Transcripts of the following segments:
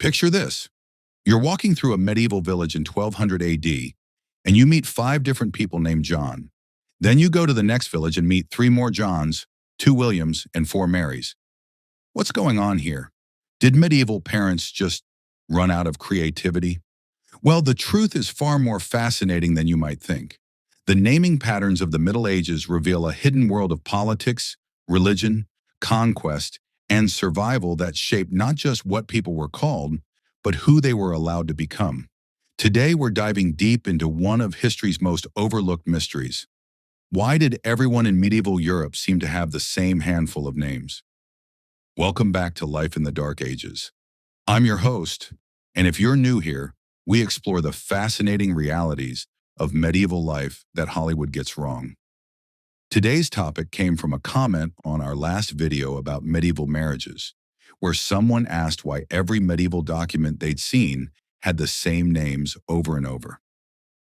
Picture this. You're walking through a medieval village in 1200 AD, and you meet 5 different people named John. Then you go to the next village and meet 3 more Johns, 2 Williams, and 4 Marys. What's going on here? Did medieval parents just run out of creativity? Well, the truth is far more fascinating than you might think. The naming patterns of the Middle Ages reveal a hidden world of politics, religion, conquest, and survival that shaped not just what people were called, but who they were allowed to become. Today, we're diving deep into one of history's most overlooked mysteries. Why did everyone in medieval Europe seem to have the same handful of names? Welcome back to Life in the Dark Ages. I'm your host, and if you're new here, we explore the fascinating realities of medieval life that Hollywood gets wrong. Today's topic came from a comment on our last video about medieval marriages, where someone asked why every medieval document they'd seen had the same names over and over.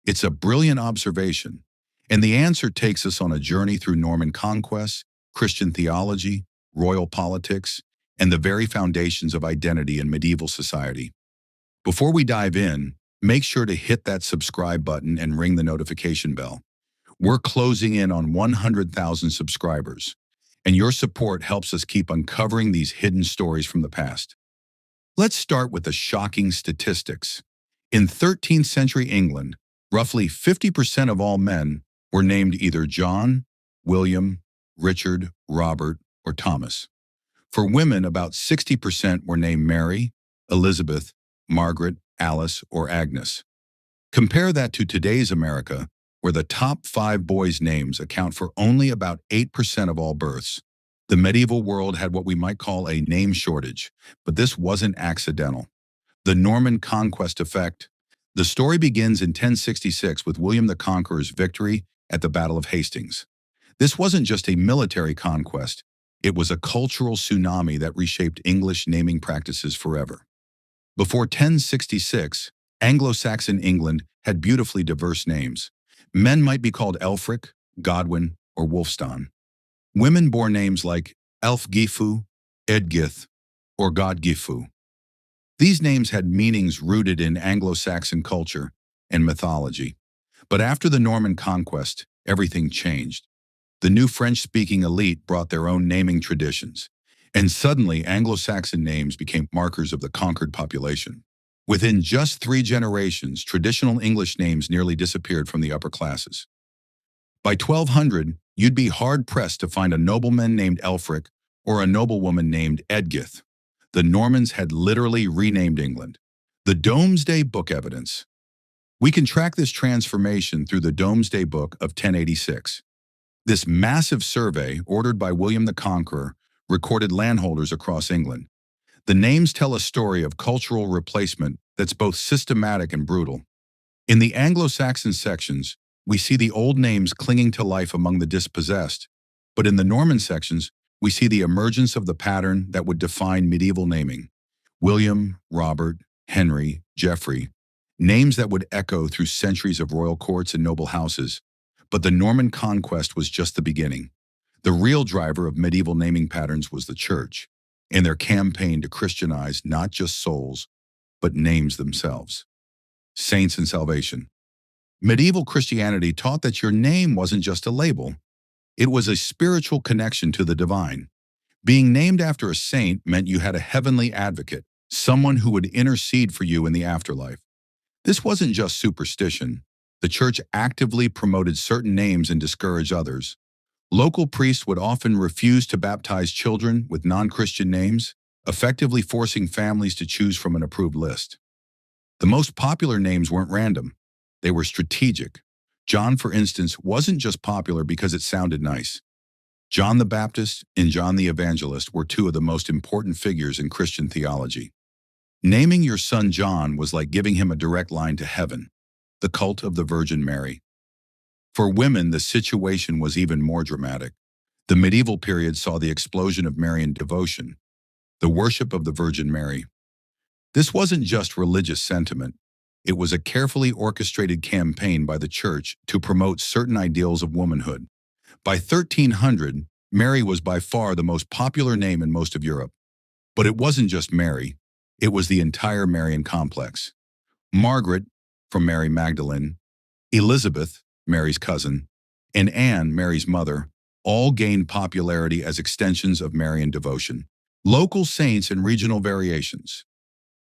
It's a brilliant observation, and the answer takes us on a journey through Norman Conquest, Christian theology, royal politics, and the very foundations of identity in medieval society. Before we dive in, make sure to hit that subscribe button and ring the notification bell. We're closing in on 100,000 subscribers, and your support helps us keep uncovering these hidden stories from the past. Let's start with the shocking statistics. In 13th century England, roughly 50% of all men were named either John, William, Richard, Robert, or Thomas. For women, about 60% were named Mary, Elizabeth, Margaret, Alice, or Agnes. Compare that to today's America, where the top 5 boys' names account for only about 8% of all births. The medieval world had what we might call a name shortage, but this wasn't accidental. The Norman Conquest effect. The story begins in 1066 with William the Conqueror's victory at the Battle of Hastings. This wasn't just a military conquest, it was a cultural tsunami that reshaped English naming practices forever. Before 1066, Anglo-Saxon England had beautifully diverse names. Men might be called Elfric, Godwin, or Wulfstan. Women bore names like Elfgifu, Edgith, or Godgifu. These names had meanings rooted in Anglo-Saxon culture and mythology. But after the Norman Conquest, everything changed. The new French-speaking elite brought their own naming traditions, and suddenly Anglo-Saxon names became markers of the conquered population. Within just 3 generations, traditional English names nearly disappeared from the upper classes. By 1200, you'd be hard-pressed to find a nobleman named Elfric or a noblewoman named Edgith. The Normans had literally renamed England. The Domesday Book evidence. We can track this transformation through the Domesday Book of 1086. This massive survey, ordered by William the Conqueror, recorded landholders across England. The names tell a story of cultural replacement that's both systematic and brutal. In the Anglo-Saxon sections, we see the old names clinging to life among the dispossessed, but in the Norman sections, we see the emergence of the pattern that would define medieval naming. William, Robert, Henry, Geoffrey, names that would echo through centuries of royal courts and noble houses. But the Norman Conquest was just the beginning. The real driver of medieval naming patterns was the Church, and their campaign to Christianize not just souls, but names themselves. Saints and salvation. Medieval Christianity taught that your name wasn't just a label. It was a spiritual connection to the divine. Being named after a saint meant you had a heavenly advocate, someone who would intercede for you in the afterlife. This wasn't just superstition. The Church actively promoted certain names and discouraged others. Local priests would often refuse to baptize children with non-Christian names, effectively forcing families to choose from an approved list. The most popular names weren't random. They were strategic. John, for instance, wasn't just popular because it sounded nice. John the Baptist and John the Evangelist were 2 of the most important figures in Christian theology. Naming your son John was like giving him a direct line to heaven, the cult of the Virgin Mary. For women, the situation was even more dramatic. The medieval period saw the explosion of Marian devotion, the worship of the Virgin Mary. This wasn't just religious sentiment. It was a carefully orchestrated campaign by the Church to promote certain ideals of womanhood. By 1300, Mary was by far the most popular name in most of Europe. But it wasn't just Mary. It was the entire Marian complex. Margaret, from Mary Magdalene, Elizabeth, Mary's cousin, and Anne, Mary's mother, all gained popularity as extensions of Marian devotion. Local saints and regional variations.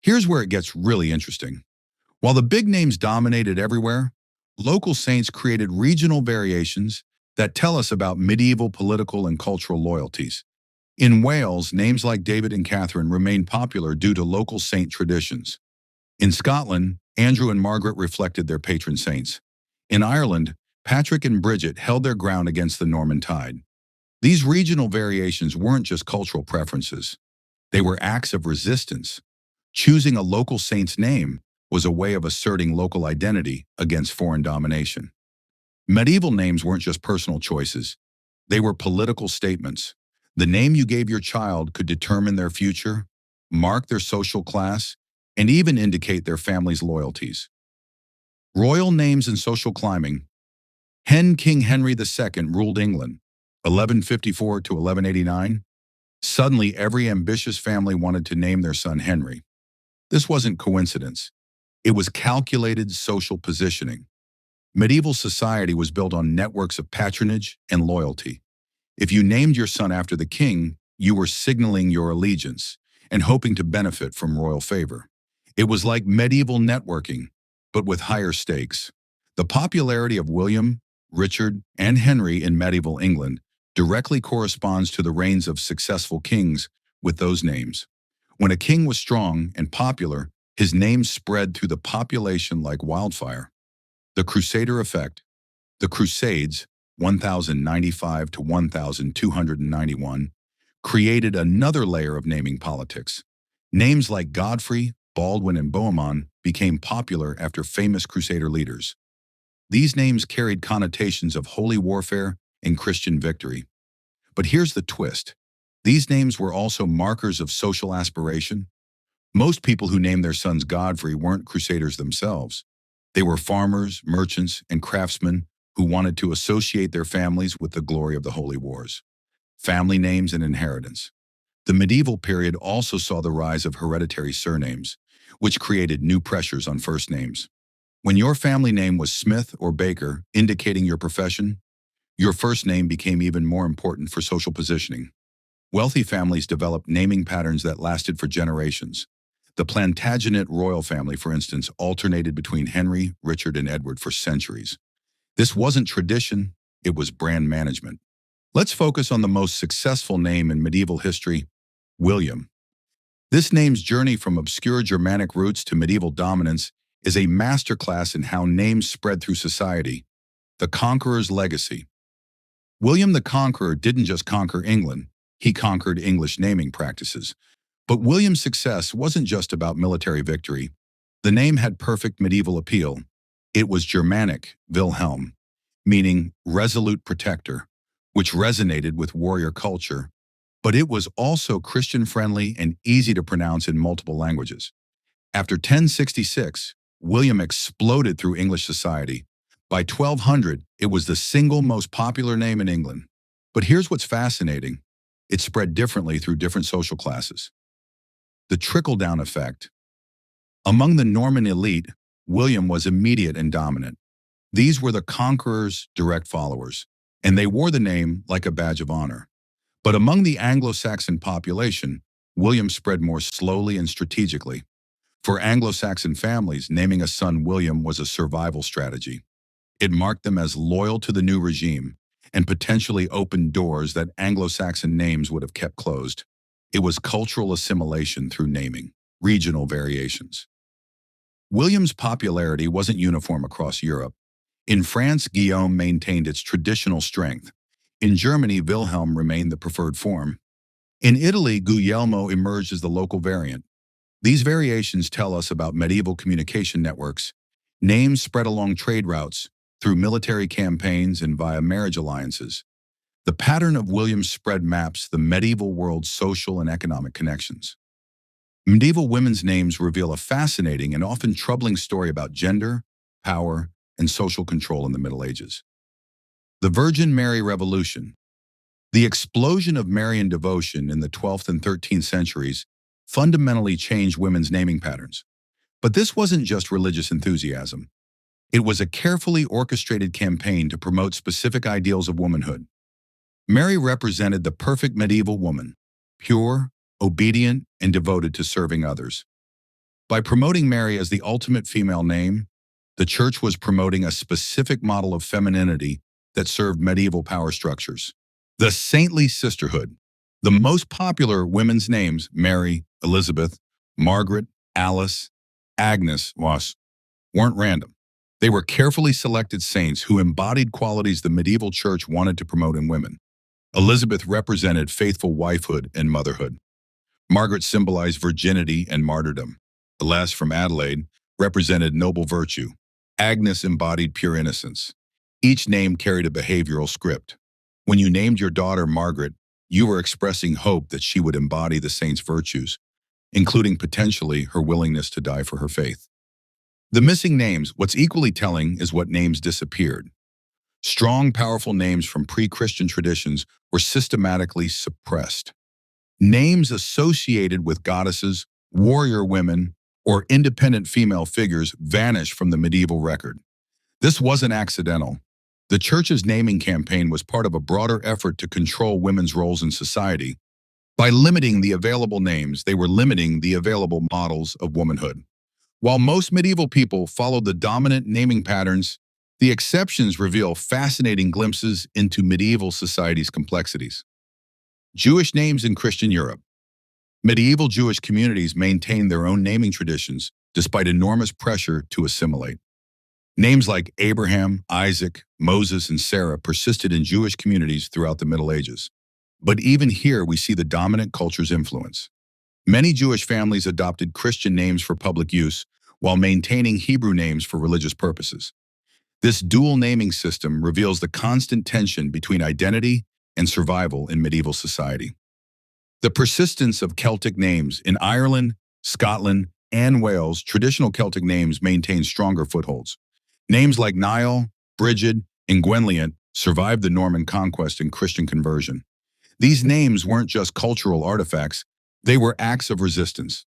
Here's where it gets really interesting. While the big names dominated everywhere, local saints created regional variations that tell us about medieval political and cultural loyalties. In Wales, names like David and Catherine remained popular due to local saint traditions. In Scotland, Andrew and Margaret reflected their patron saints. In Ireland, Patrick and Bridget held their ground against the Norman tide. These regional variations weren't just cultural preferences. They were acts of resistance. Choosing a local saint's name was a way of asserting local identity against foreign domination. Medieval names weren't just personal choices. They were political statements. The name you gave your child could determine their future, mark their social class, and even indicate their family's loyalties. Royal names and social climbing. King Henry II ruled England, 1154 to 1189. Suddenly, every ambitious family wanted to name their son Henry. This wasn't coincidence. It was calculated social positioning. Medieval society was built on networks of patronage and loyalty. If you named your son after the king, you were signaling your allegiance and hoping to benefit from royal favor. It was like medieval networking, but with higher stakes. The popularity of William, Richard, and Henry in medieval England directly corresponds to the reigns of successful kings with those names. When a king was strong and popular, his name spread through the population like wildfire. The Crusader effect. The Crusades, 1095 to 1291, created another layer of naming politics. Names like Godfrey, Baldwin, and Bohemond became popular after famous Crusader leaders. These names carried connotations of holy warfare and Christian victory. But here's the twist. These names were also markers of social aspiration. Most people who named their sons Godfrey weren't crusaders themselves. They were farmers, merchants, and craftsmen who wanted to associate their families with the glory of the holy wars. Family names and inheritance. The medieval period also saw the rise of hereditary surnames, which created new pressures on first names. When your family name was Smith or Baker, indicating your profession, your first name became even more important for social positioning. Wealthy families developed naming patterns that lasted for generations. The Plantagenet royal family, for instance, alternated between Henry, Richard, and Edward for centuries. This wasn't tradition, it was brand management. Let's focus on the most successful name in medieval history, William. This name's journey from obscure Germanic roots to medieval dominance is a masterclass in how names spread through society. The Conqueror's legacy. William the Conqueror didn't just conquer England, he conquered English naming practices. But William's success wasn't just about military victory. The name had perfect medieval appeal. It was Germanic, Wilhelm, meaning resolute protector, which resonated with warrior culture. But it was also Christian-friendly and easy to pronounce in multiple languages. After 1066, William exploded through English society. By 1200, it was the single most popular name in England. But here's what's fascinating. It spread differently through different social classes. The trickle-down effect. Among the Norman elite, William was immediate and dominant. These were the conqueror's direct followers, and they wore the name like a badge of honor. But among the Anglo-Saxon population, William spread more slowly and strategically. For Anglo-Saxon families, naming a son William was a survival strategy. It marked them as loyal to the new regime and potentially opened doors that Anglo-Saxon names would have kept closed. It was cultural assimilation through naming, regional variations. William's popularity wasn't uniform across Europe. In France, Guillaume maintained its traditional strength. In Germany, Wilhelm remained the preferred form. In Italy, Guglielmo emerged as the local variant. These variations tell us about medieval communication networks. Names spread along trade routes, through military campaigns, and via marriage alliances. The pattern of William's spread maps the medieval world's social and economic connections. Medieval women's names reveal a fascinating and often troubling story about gender, power, and social control in the Middle Ages. The Virgin Mary Revolution. The explosion of Marian devotion in the 12th and 13th centuries fundamentally changed women's naming patterns. But this wasn't just religious enthusiasm. It was a carefully orchestrated campaign to promote specific ideals of womanhood. Mary represented the perfect medieval woman, pure, obedient, and devoted to serving others. By promoting Mary as the ultimate female name, the church was promoting a specific model of femininity that served medieval power structures. The saintly sisterhood. The most popular women's names, Mary, Elizabeth, Margaret, Alice, Agnes, weren't random. They were carefully selected saints who embodied qualities the medieval church wanted to promote in women. Elizabeth represented faithful wifehood and motherhood. Margaret symbolized virginity and martyrdom. The last from Adelaide represented noble virtue. Agnes embodied pure innocence. Each name carried a behavioral script. When you named your daughter Margaret, you were expressing hope that she would embody the saint's virtues, including potentially her willingness to die for her faith. The missing names, what's equally telling is what names disappeared. Strong, powerful names from pre-Christian traditions were systematically suppressed. Names associated with goddesses, warrior women, or independent female figures vanished from the medieval record. This wasn't accidental. The church's naming campaign was part of a broader effort to control women's roles in society. By limiting the available names, they were limiting the available models of womanhood. While most medieval people followed the dominant naming patterns, the exceptions reveal fascinating glimpses into medieval society's complexities. Jewish names in Christian Europe. Medieval Jewish communities maintained their own naming traditions despite enormous pressure to assimilate. Names like Abraham, Isaac, Moses, and Sarah persisted in Jewish communities throughout the Middle Ages. But even here we see the dominant culture's influence. Many Jewish families adopted Christian names for public use while maintaining Hebrew names for religious purposes. This dual naming system reveals the constant tension between identity and survival in medieval society. The persistence of Celtic names in Ireland, Scotland, and Wales, traditional Celtic names maintain stronger footholds. Names like Niall, Brigid, and Gwenllian survived the Norman Conquest and Christian conversion. These names weren't just cultural artifacts, they were acts of resistance.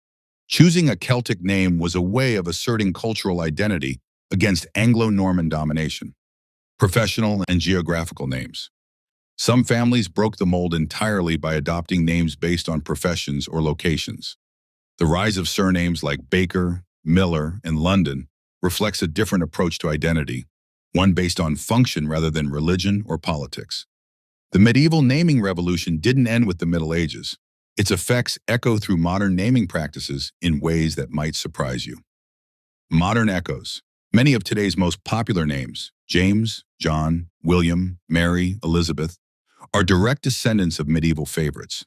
Choosing a Celtic name was a way of asserting cultural identity against Anglo-Norman domination. Professional and geographical names. Some families broke the mold entirely by adopting names based on professions or locations. The rise of surnames like Baker, Miller, and London reflects a different approach to identity, one based on function rather than religion or politics. The medieval naming revolution didn't end with the Middle Ages. Its effects echo through modern naming practices in ways that might surprise you. Modern echoes. Many of today's most popular names, James, John, William, Mary, Elizabeth, are direct descendants of medieval favorites.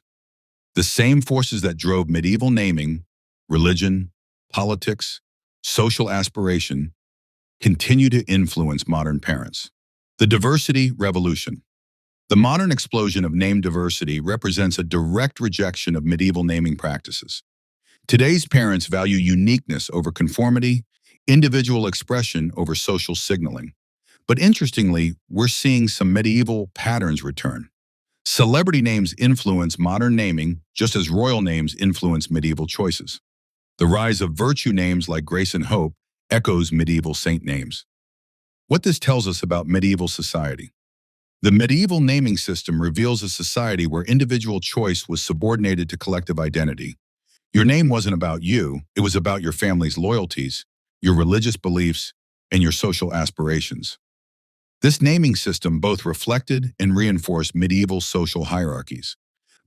The same forces that drove medieval naming, religion, politics, social aspiration, continue to influence modern parents. The diversity revolution. The modern explosion of name diversity represents a direct rejection of medieval naming practices. Today's parents value uniqueness over conformity, individual expression over social signaling. But interestingly, we're seeing some medieval patterns return. Celebrity names influence modern naming just as royal names influence medieval choices. The rise of virtue names like Grace and Hope echoes medieval saint names. What this tells us about medieval society. The medieval naming system reveals a society where individual choice was subordinated to collective identity. Your name wasn't about you, it was about your family's loyalties, your religious beliefs, and your social aspirations. This naming system both reflected and reinforced medieval social hierarchies.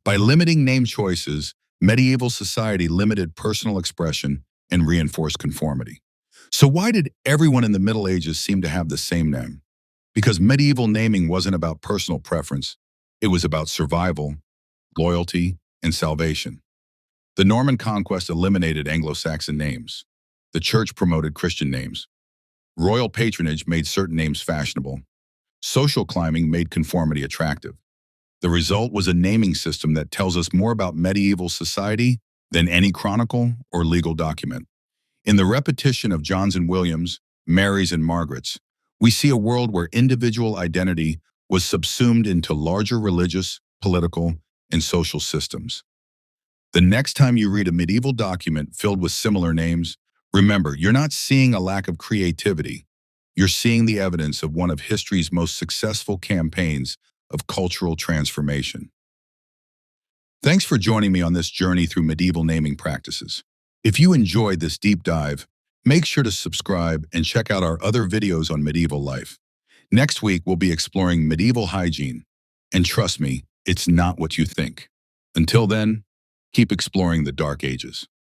By limiting name choices, medieval society limited personal expression and reinforced conformity. So why did everyone in the Middle Ages seem to have the same name? Because medieval naming wasn't about personal preference, it was about survival, loyalty, and salvation. The Norman Conquest eliminated Anglo-Saxon names. The church promoted Christian names. Royal patronage made certain names fashionable. Social climbing made conformity attractive. The result was a naming system that tells us more about medieval society than any chronicle or legal document. In the repetition of John's and Williams, Mary's and Margaret's, we see a world where individual identity was subsumed into larger religious, political, and social systems. The next time you read a medieval document filled with similar names, remember, you're not seeing a lack of creativity. You're seeing the evidence of one of history's most successful campaigns of cultural transformation. Thanks for joining me on this journey through medieval naming practices. If you enjoyed this deep dive, make sure to subscribe and check out our other videos on medieval life. Next week, we'll be exploring medieval hygiene. And trust me, it's not what you think. Until then, keep exploring the Dark Ages.